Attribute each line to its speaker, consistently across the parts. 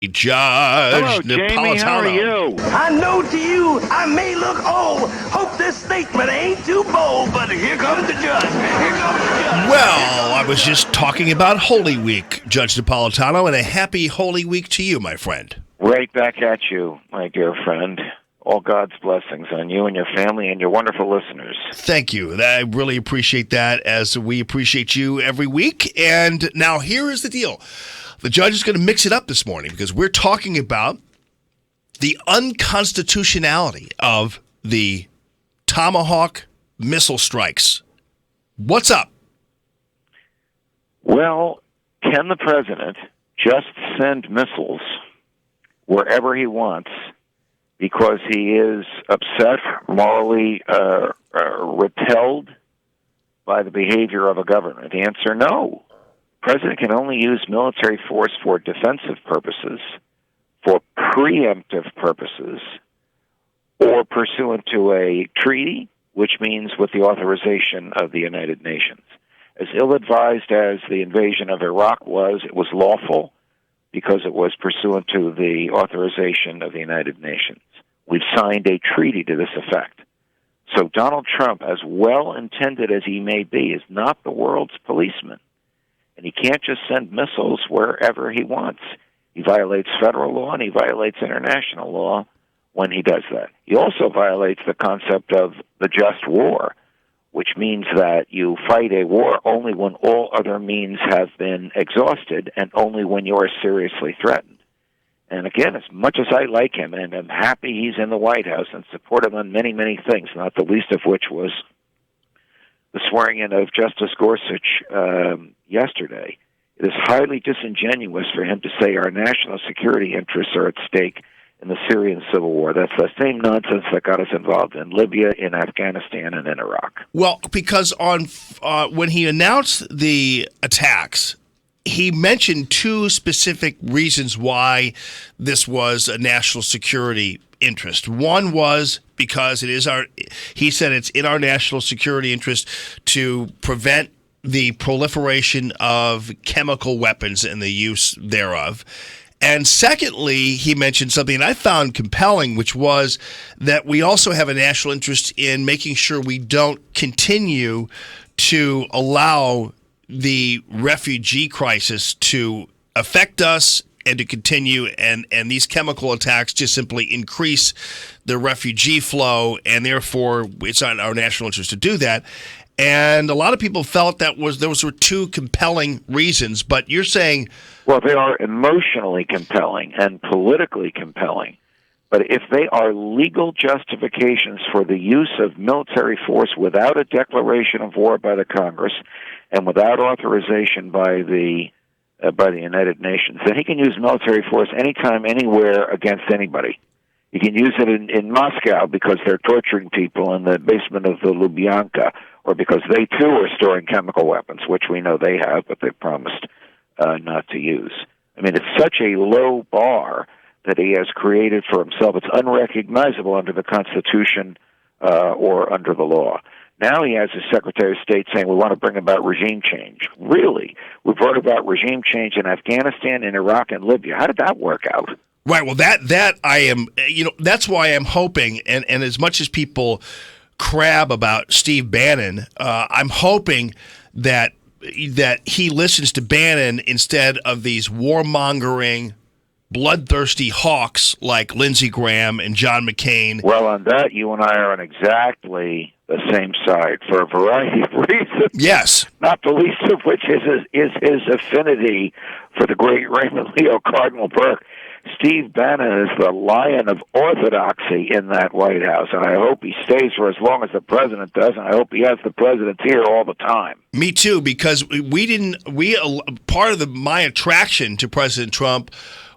Speaker 1: Judge
Speaker 2: Hello,
Speaker 1: Napolitano.
Speaker 2: Jamie. How are you?
Speaker 3: I know to you I may look old. Hope this statement ain't too bold, but here comes the judge. Here comes the judge.
Speaker 1: Well, I was just talking about Holy Week, Judge Napolitano, and a happy Holy Week to you, my friend.
Speaker 2: Right back at you, my dear friend. All God's blessings on you and your family and your wonderful listeners.
Speaker 1: Thank you. I really appreciate that, as we appreciate you every week. And now here is the deal. The judge is going to mix it up this morning because we're talking about the unconstitutionality of the Tomahawk missile strikes. What's up?
Speaker 2: Well, can the president just send missiles wherever he wants because he is upset, morally repelled by the behavior of a government? The answer, no. The president can only use military force for defensive purposes, for preemptive purposes, or pursuant to a treaty, which means with the authorization of the United Nations. As ill-advised as the invasion of Iraq was, it was lawful because it was pursuant to the authorization of the United Nations. We've signed a treaty to this effect. So Donald Trump, as well-intended as he may be, is not the world's policeman. And he can't just send missiles wherever he wants. He violates federal law and he violates international law when he does that. He also violates the concept of the just war, which means that you fight a war only when all other means have been exhausted and only when you are seriously threatened. And again, as much as I like him and I'm happy he's in the White House and support him on many, many things, not the least of which was the swearing-in of Justice Gorsuch yesterday, it is highly disingenuous for him to say our national security interests are at stake in the Syrian civil war. That's the same nonsense that got us involved in Libya, in Afghanistan, and in Iraq.
Speaker 1: Well, because when he announced the attacks, he mentioned two specific reasons why this was a national security interest. One was because he said it's in our national security interest to prevent the proliferation of chemical weapons and the use thereof. And secondly, he mentioned something I found compelling, which was that we also have a national interest in making sure we don't continue to allow the refugee crisis to affect us and to continue, and these chemical attacks just simply increase the refugee flow, and therefore it's not in our national interest to do that. And a lot of people felt those were two compelling reasons, but you're saying...
Speaker 2: Well, they are emotionally compelling and politically compelling, but if they are legal justifications for the use of military force without a declaration of war by the Congress and without authorization by the United Nations, then he can use military force anytime, anywhere, against anybody. He can use it in Moscow because they're torturing people in the basement of the Lubyanka, or because they, too, are storing chemical weapons, which we know they have, but they promised not to use. I mean, it's such a low bar that he has created for himself. It's unrecognizable under the Constitution or under the law. Now he has his Secretary of State saying we want to bring about regime change. Really? We brought about regime change in Afghanistan, in Iraq, and Libya. How did that work out?
Speaker 1: Right. Well, that I am, that's why I'm hoping, and as much as people crab about Steve Bannon, I'm hoping that he listens to Bannon instead of these warmongering, bloodthirsty hawks like Lindsey Graham and John McCain.
Speaker 2: Well, on that, you and I are on exactly the same side for a variety of reasons.
Speaker 1: Yes.
Speaker 2: Not the least of which is his affinity for the great Raymond Leo Cardinal Burke. Steve Bannon is the lion of orthodoxy in that White House, and I hope he stays for as long as the president does, and I hope he has the president's ear all the time.
Speaker 1: Me too, because part of my attraction to President Trump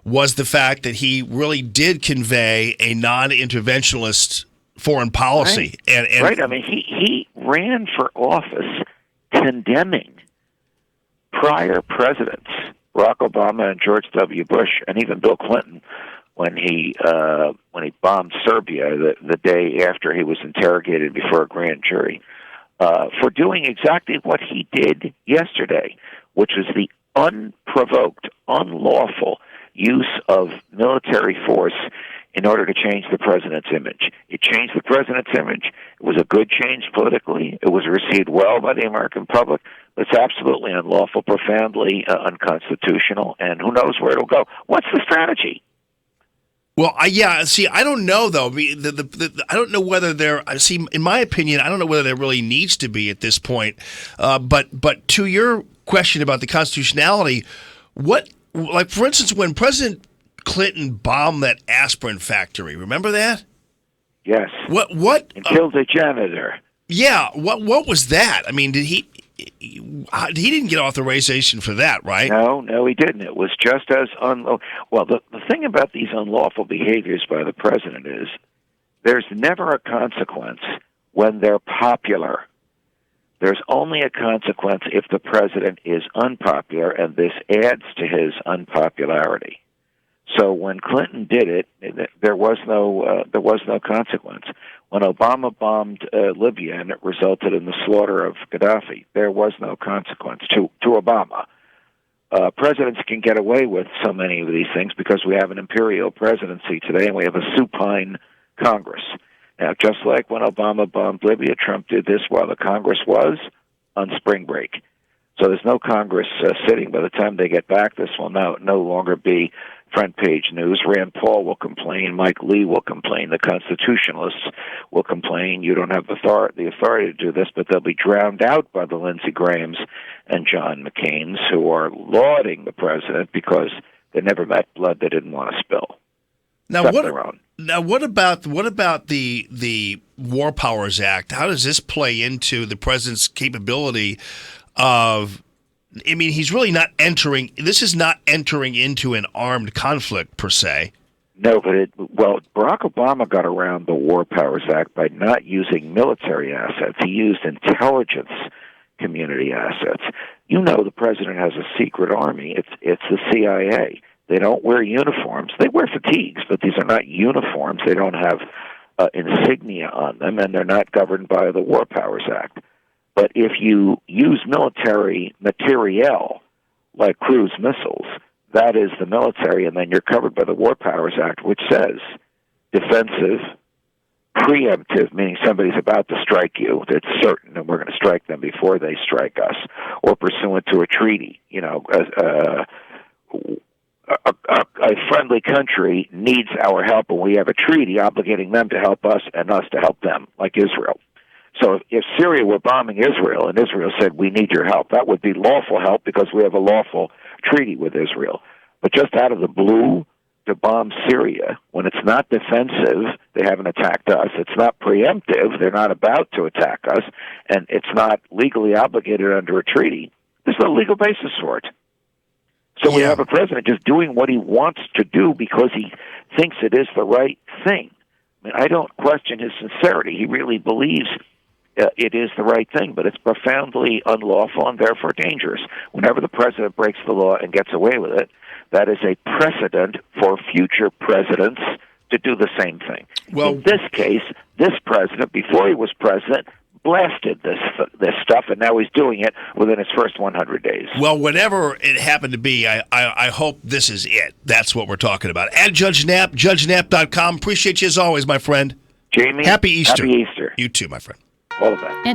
Speaker 1: was the fact that he really did convey a non-interventionist foreign policy.
Speaker 2: Right.
Speaker 1: And
Speaker 2: right. I mean, he ran for office condemning prior presidents, Barack Obama and George W. Bush, and even Bill Clinton, when he bombed Serbia the day after he was interrogated before a grand jury, for doing exactly what he did yesterday, which was the unprovoked, unlawful use of military force in order to change the president's image. It changed the president's image. It was a good change politically. It was received well by the American public. It's absolutely unlawful, profoundly unconstitutional, and who knows where it'll go. What's the strategy?
Speaker 1: Well, I don't know, though. I don't know whether in my opinion, I don't know whether there really needs to be at this point. But to your question about the constitutionality, for instance, when President Clinton bombed that aspirin factory, remember that?
Speaker 2: Yes.
Speaker 1: And
Speaker 2: killed a janitor.
Speaker 1: Yeah. What was that? I mean, he didn't get authorization for that, right?
Speaker 2: No, he didn't. It was just as well. The thing about these unlawful behaviors by the president is there's never a consequence when they're popular. There's only a consequence if the president is unpopular, and this adds to his unpopularity. So when Clinton did it, there was no consequence. When Obama bombed Libya and it resulted in the slaughter of Gaddafi, there was no consequence to Obama. Presidents can get away with so many of these things because we have an imperial presidency today and we have a supine Congress. Now, just like when Obama bombed Libya, Trump did this while the Congress was on spring break. So there's no Congress sitting. By the time they get back, this will no longer be front page news. Rand Paul will complain. Mike Lee will complain. The Constitutionalists will complain. You don't have the authority to do this, but they'll be drowned out by the Lindsey Grahams and John McCains, who are lauding the president because they never met blood they didn't want to spill.
Speaker 1: Now, what about the War Powers Act? How does this play into the president's capability of? I mean, he's really not entering. This is not entering into an armed conflict per se.
Speaker 2: No, but Barack Obama got around the War Powers Act by not using military assets. He used intelligence community assets. You know, the president has a secret army. It's the CIA. They don't wear uniforms. They wear fatigues, but these are not uniforms. They don't have insignia on them, and they're not governed by the War Powers Act. But if you use military materiel, like cruise missiles, that is the military, and then you're covered by the War Powers Act, which says defensive, preemptive, meaning somebody's about to strike you, that's certain, and we're going to strike them before they strike us, or pursuant to a treaty. You know, a friendly country needs our help, and we have a treaty obligating them to help us and us to help them, like Israel. So if Syria were bombing Israel and Israel said, we need your help, that would be lawful help because we have a lawful treaty with Israel. But just out of the blue to bomb Syria, when it's not defensive, they haven't attacked us, it's not preemptive, they're not about to attack us, and it's not legally obligated under a treaty, there's no legal basis for it. So we have a president just doing what he wants to do because he thinks it is the right thing. I mean, I don't question his sincerity. He really believes it is the right thing, but it's profoundly unlawful and therefore dangerous. Whenever the president breaks the law and gets away with it, that is a precedent for future presidents to do the same thing. Well, in this case, this president, before he was president, blasted this stuff, and now he's doing it within his first 100 days.
Speaker 1: Well, whatever it happened to be, I hope this is it. That's what we're talking about. At Judge Knapp, judgeknapp.com. Appreciate you as always, my friend.
Speaker 2: Jamie,
Speaker 1: Happy Easter.
Speaker 2: Happy Easter.
Speaker 1: You too, my friend.
Speaker 2: All of that.